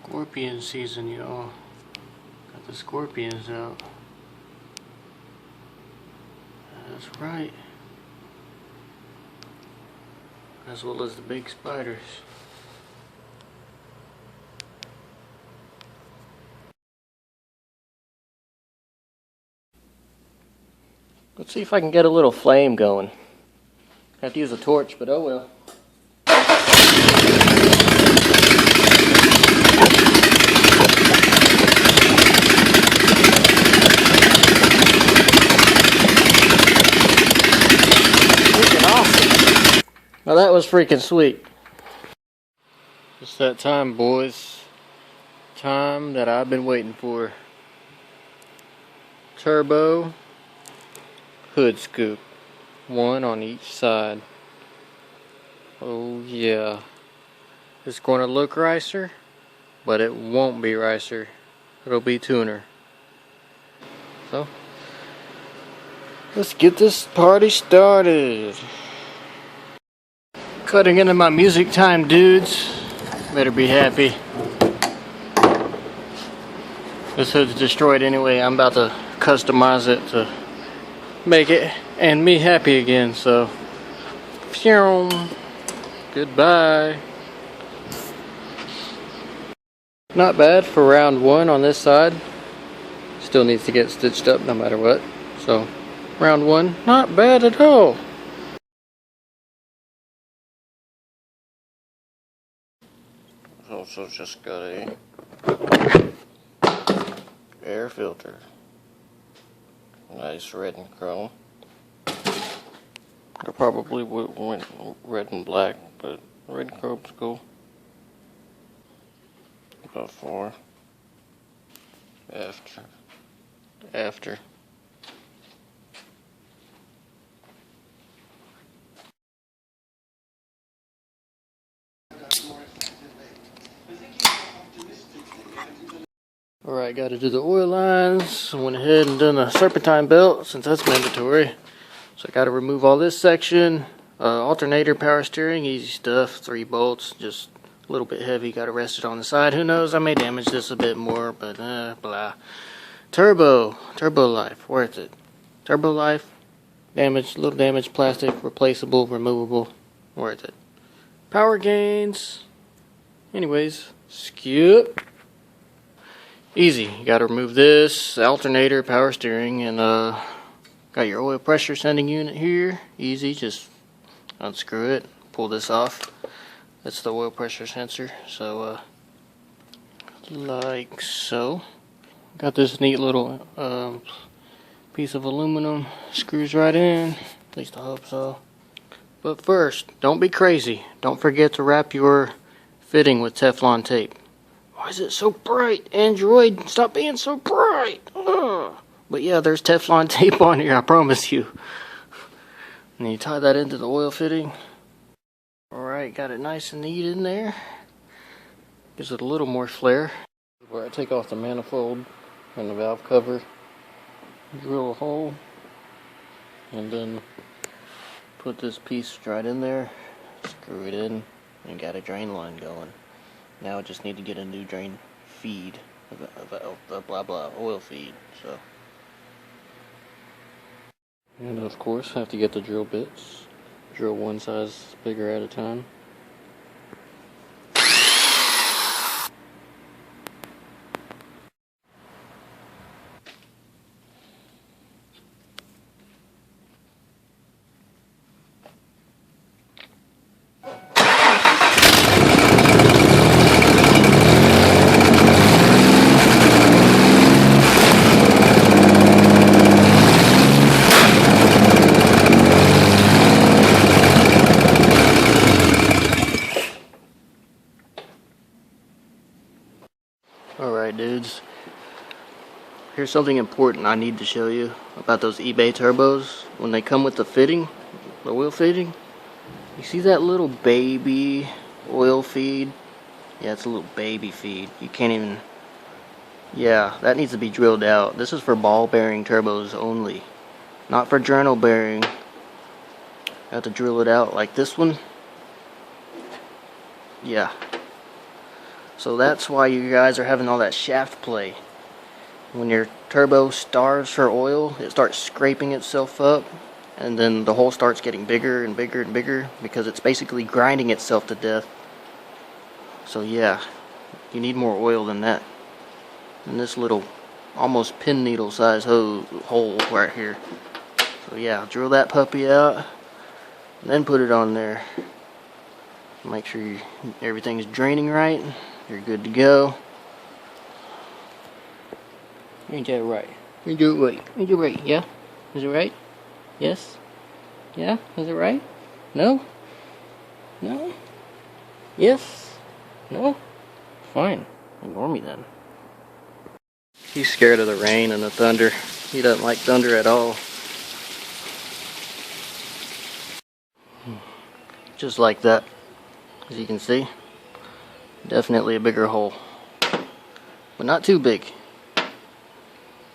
Scorpion season, y'all. Got the scorpions out. That's right. As well as the big spiders. Let's see if I can get a little flame going. Have to use a torch, but oh well. Now that was freaking sweet. It's that time, boys. Time that I've been waiting for. Turbo hood scoop. One on each side. Oh yeah. It's going to look ricer, but it won't be ricer. It'll be tuner. So, let's get this party started. Cutting into my music time, dudes. Better be happy. This hood's destroyed anyway. I'm about to customize it to make it and me happy again. So, goodbye. Not bad for round one on this side. Still needs to get stitched up no matter what. So, round one, not bad at all. Also just got a air filter. Nice red and chrome. I probably went red and black, but red and chrome's cool. Before. After. Alright, got to do the oil lines. Went ahead and done the serpentine belt since that's mandatory. So I got to remove all this section. Alternator, power steering, easy stuff. 3 bolts, just a little bit heavy. Got to rest it on the side. Who knows? I may damage this a bit more, but blah. Turbo life, worth it. Turbo life, damage, little damage, plastic, replaceable, removable, worth it. Power gains. Anyways, skip. Easy. You got to remove this alternator, power steering, and got your oil pressure sending unit here. Easy, just unscrew it, pull this off. That's the oil pressure sensor. So like so. Got this neat little piece of aluminum, screws right in. At least I hope so. But first, don't be crazy. Don't forget to wrap your fitting with Teflon tape. Why is it so bright? Android, stop being so bright. Ugh. But yeah, there's Teflon tape on here, I promise you. And you tie that into the oil fitting. Alright, got it nice and neat in there. Gives it a little more flair. Where I take off the manifold and the valve cover, drill a hole, and then put this piece right in there, screw it in, and got a drain line going. Now I just need to get a new drain feed, oil feed. So, and of course, have to get the drill bits. Drill one size bigger at a time. Alright dudes, here's something important I need to show you about those eBay turbos. When they come with the fitting, the oil fitting, you see that little baby oil feed? Yeah, it's a little baby feed. You can't even, yeah, that needs to be drilled out. This is for ball bearing turbos only, not for journal bearing. I have to drill it out like this one. Yeah. So that's why you guys are having all that shaft play. When your turbo starves for oil, it starts scraping itself up, and then the hole starts getting bigger and bigger and bigger because it's basically grinding itself to death. So yeah, you need more oil than that. And this little almost pin needle size hole right here. So yeah, drill that puppy out and then put it on there. Make sure everything's draining right. You're good to go. Ain't that right? You do it right. You do it right, yeah? Is it right? Yes? Yeah? Is it right? No? No? Yes? No? Fine. Ignore me then. He's scared of the rain and the thunder. He doesn't like thunder at all. Just like that. As you can see. Definitely a bigger hole. But not too big.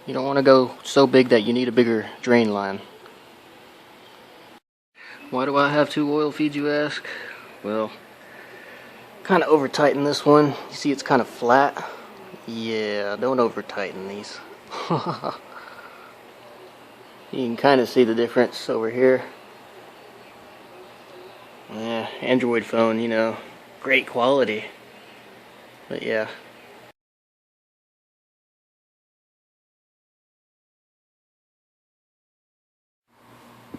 You don't want to go so big that you need a bigger drain line. Why do I have 2 oil feeds, you ask? Well, kind of over tighten this one. You see it's kind of flat. Yeah, don't over tighten these. You can kind of see the difference over here. Yeah, Android phone, you know, great quality. But yeah.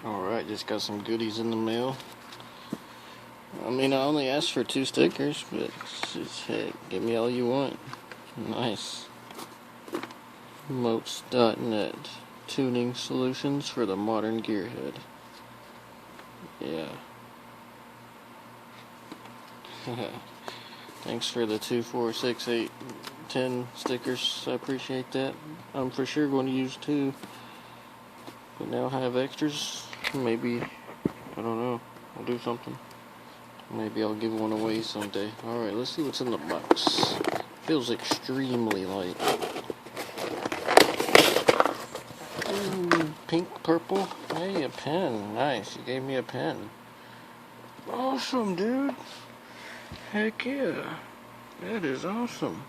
Alright, just got some goodies in the mail. I mean, I only asked for 2 stickers, but just, hey, give me all you want. Nice. Moats.net tuning solutions for the modern gearhead. Yeah. Thanks for the 2, 4, 6, 8, 10 stickers. I appreciate that. I'm for sure going to use 2. But now I have extras. Maybe, I don't know, I'll do something. Maybe I'll give one away someday. Alright, let's see what's in the box. Feels extremely light. Ooh, pink, purple. Hey, a pen. Nice, you gave me a pen. Awesome, dude. Heck yeah. That is awesome.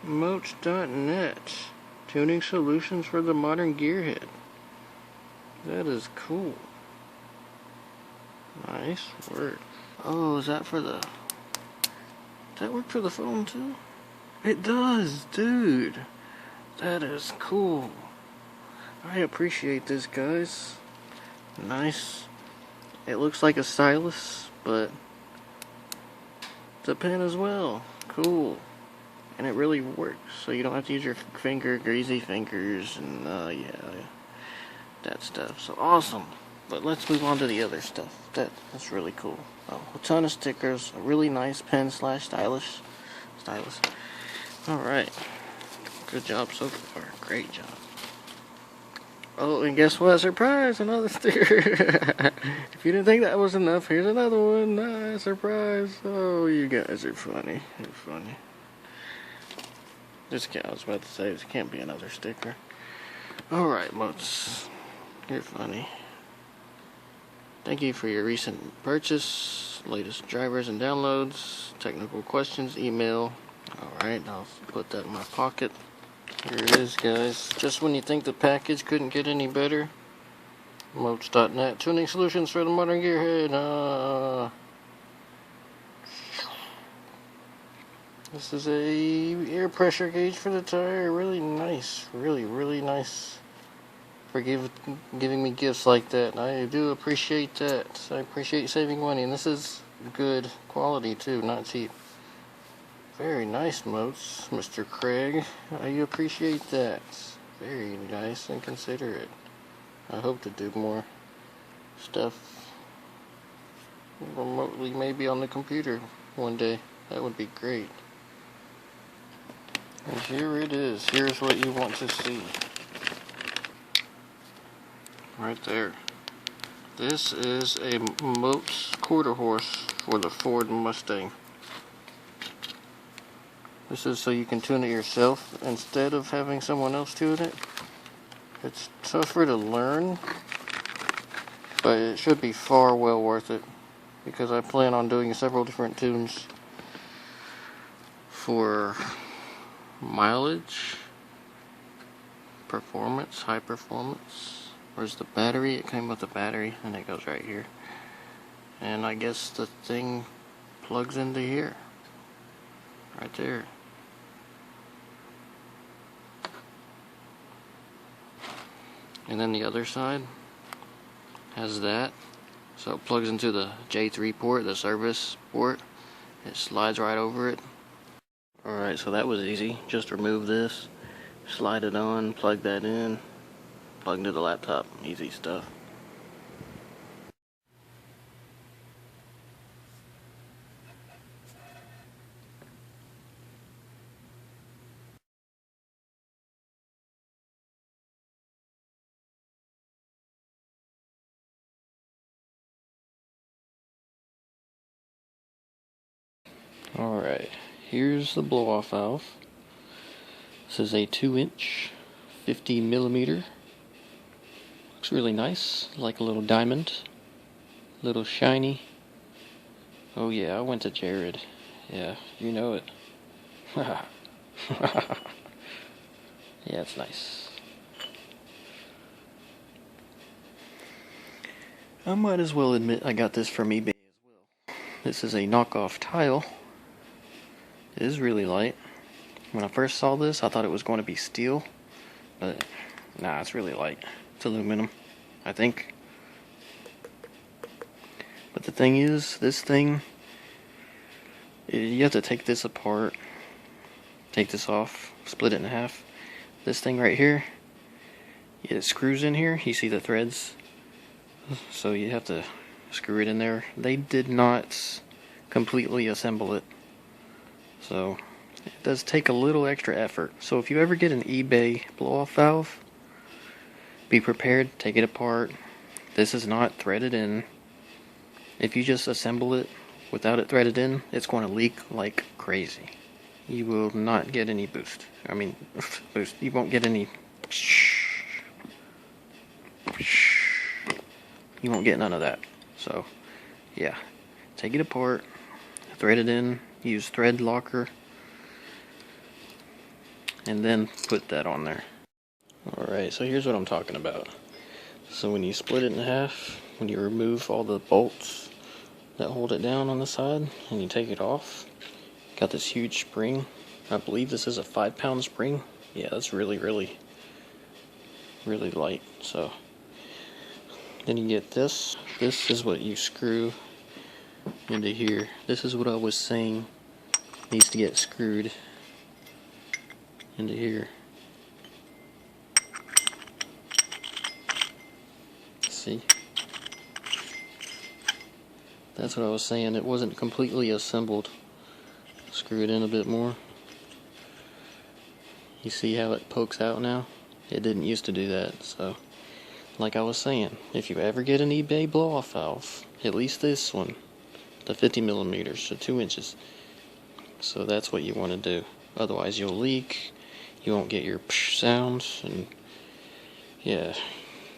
Moats.net. Tuning solutions for the modern gearhead. That is cool. Nice work. Oh, is that for the... Does that work for the phone too? It does, dude. That is cool. I appreciate this, guys. Nice. It looks like a stylus, but it's a pen as well. Cool. And it really works, so you don't have to use your greasy fingers, and yeah, that stuff. So awesome. But let's move on to the other stuff. That's really cool. Oh, a ton of stickers, a really nice pen / stylus. Alright. Good job so far. Great job. Oh, and guess what? Surprise! Another sticker! If you didn't think that was enough, here's another one. Nice surprise. Oh, you guys are funny. You're funny. I was about to say, this can't be another sticker. Alright, Moats. You're funny. Thank you for your recent purchase, latest drivers and downloads, technical questions, email. Alright, I'll put that in my pocket. Here it is, guys. Just when you think the package couldn't get any better, Moats.net, tuning solutions for the modern gearhead. This is a air pressure gauge for the tire. Really nice. Really nice. For giving me gifts like that. I do appreciate that. I appreciate saving money, and this is good quality too, not cheap. Very nice, Moats, Mr. Craig. I appreciate that. Very nice and considerate. I hope to do more stuff remotely, maybe on the computer one day. That would be great. And here it is. Here's what you want to see. Right there. This is a Moats quarter horse for the Ford Mustang. This is so you can tune it yourself instead of having someone else tune it. It's tougher to learn, but it should be far well worth it because I plan on doing several different tunes for mileage, performance, high performance. Where's the battery? It came with the battery, and it goes right here. And I guess the thing plugs into here, right there. And then the other side has that, so it plugs into the J3 port, the service port. It slides right over it. Alright, so that was easy. Just remove this, slide it on, plug that in, plug into the laptop. Easy stuff. Alright, here's the blow-off valve. This is a 2-inch, 50mm. Looks really nice, like a little diamond. Little shiny. Oh yeah, I went to Jared. Yeah, you know it. Yeah, it's nice. I might as well admit I got this from eBay as well. This is a knockoff tile. It is really light. When I first saw this, I thought it was going to be steel, but nah, it's really light. It's aluminum, I think. But the thing is, this thing, you have to take this apart, take this off, split it in half. This thing right here, it screws in here. You see the threads? So you have to screw it in there. They did not completely assemble it. So it does take a little extra effort. So if you ever get an eBay blow-off valve, be prepared, take it apart. This is not threaded in. If you just assemble it without it threaded in, it's going to leak like crazy. You will not get any boost. I mean, boost. You won't get any. You won't get none of that. So, yeah. Take it apart, thread it in, use thread locker, and then put that on there. Alright, so here's what I'm talking about. So when you split it in half, when you remove all the bolts that hold it down on the side, and you take it off, got this huge spring. I believe this is a 5-pound spring. Yeah, that's really light. So then you get this. This is what you screw into here. This is what I was saying needs to get screwed into here. See? That's what I was saying. It wasn't completely assembled. Screw it in a bit more. You see how it pokes out now? It didn't used to do that. So, like I was saying, if you ever get an eBay blow-off valve, at least this one, the 50mm, so 2 inches. So that's what you want to do. Otherwise you'll leak, you won't get your psh sounds, and yeah,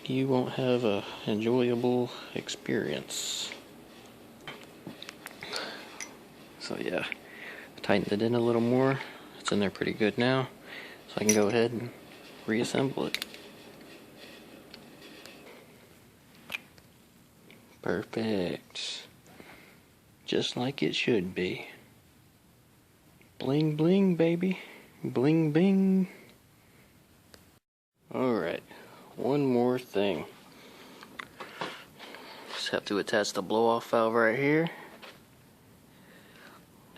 you won't have a enjoyable experience. So yeah, tightened it in a little more. It's in there pretty good now. So I can go ahead and reassemble it. Perfect. Just like it should be. Bling bling, baby. Bling bing. Alright, one more thing. Just have to attach the blow-off valve right here.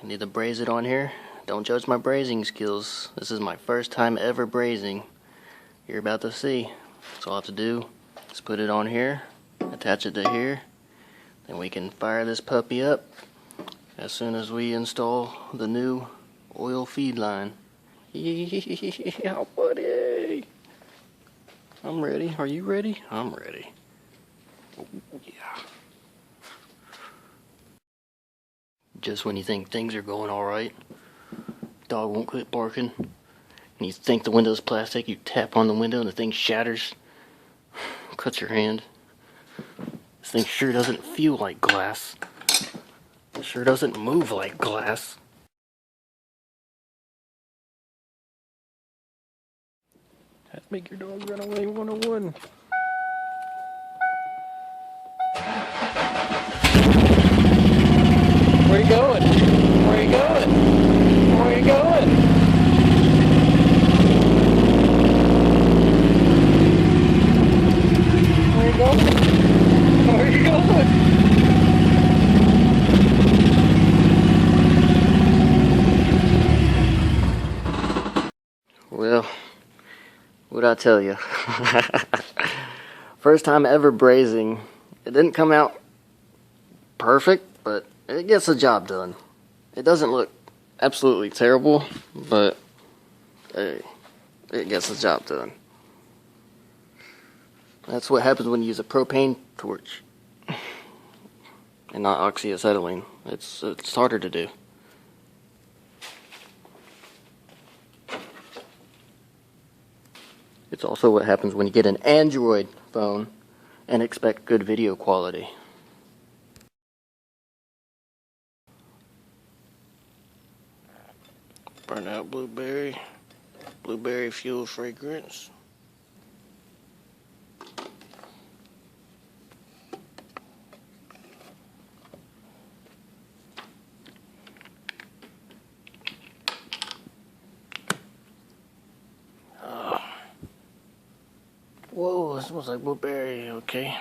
I need to braze it on here. Don't judge my brazing skills. This is my first time ever brazing. You're about to see. So all I have to do is put it on here, attach it to here, then we can fire this puppy up as soon as we install the new oil feed line. Yeah, buddy. I'm ready. Are you ready? I'm ready. Oh, yeah. Just when you think things are going alright, dog won't quit barking, and you think the window's plastic, you tap on the window and the thing shatters, cuts your hand. This thing sure doesn't feel like glass. It sure doesn't move like glass. Make your dog run away 101. Where you going? Where you going? Where you going? Where you going? Where you going? Well, what'd I tell you? First time ever brazing. It didn't come out perfect, but it gets the job done. It doesn't look absolutely terrible, but hey, it gets the job done. That's what happens when you use a propane torch and not oxyacetylene. It's harder to do. It's also what happens when you get an Android phone and expect good video quality. Burnt out blueberry fuel fragrance. Whoa, this smells like blueberry. Okay.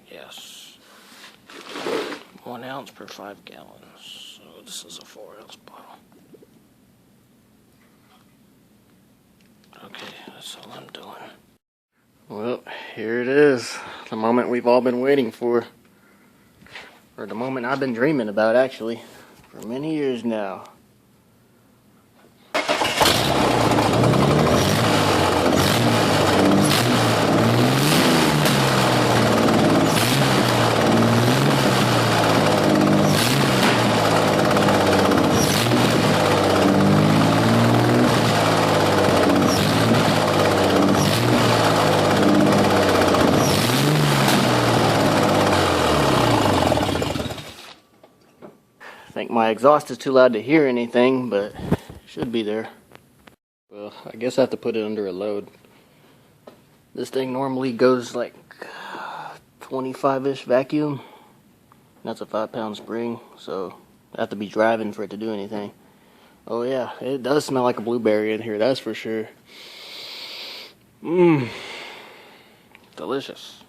Yes. 1 ounce per 5 gallons. So this is a 4 ounce bottle. Okay, that's all I'm doing. Well, here it is. The moment we've all been waiting for. Or the moment I've been dreaming about, actually. For many years now. I think my exhaust is too loud to hear anything, but it should be there. Well, I guess I have to put it under a load. This thing normally goes like 25-ish vacuum. That's a 5-pound spring, so I have to be driving for it to do anything. Oh yeah, it does smell like a blueberry in here, that's for sure. Delicious.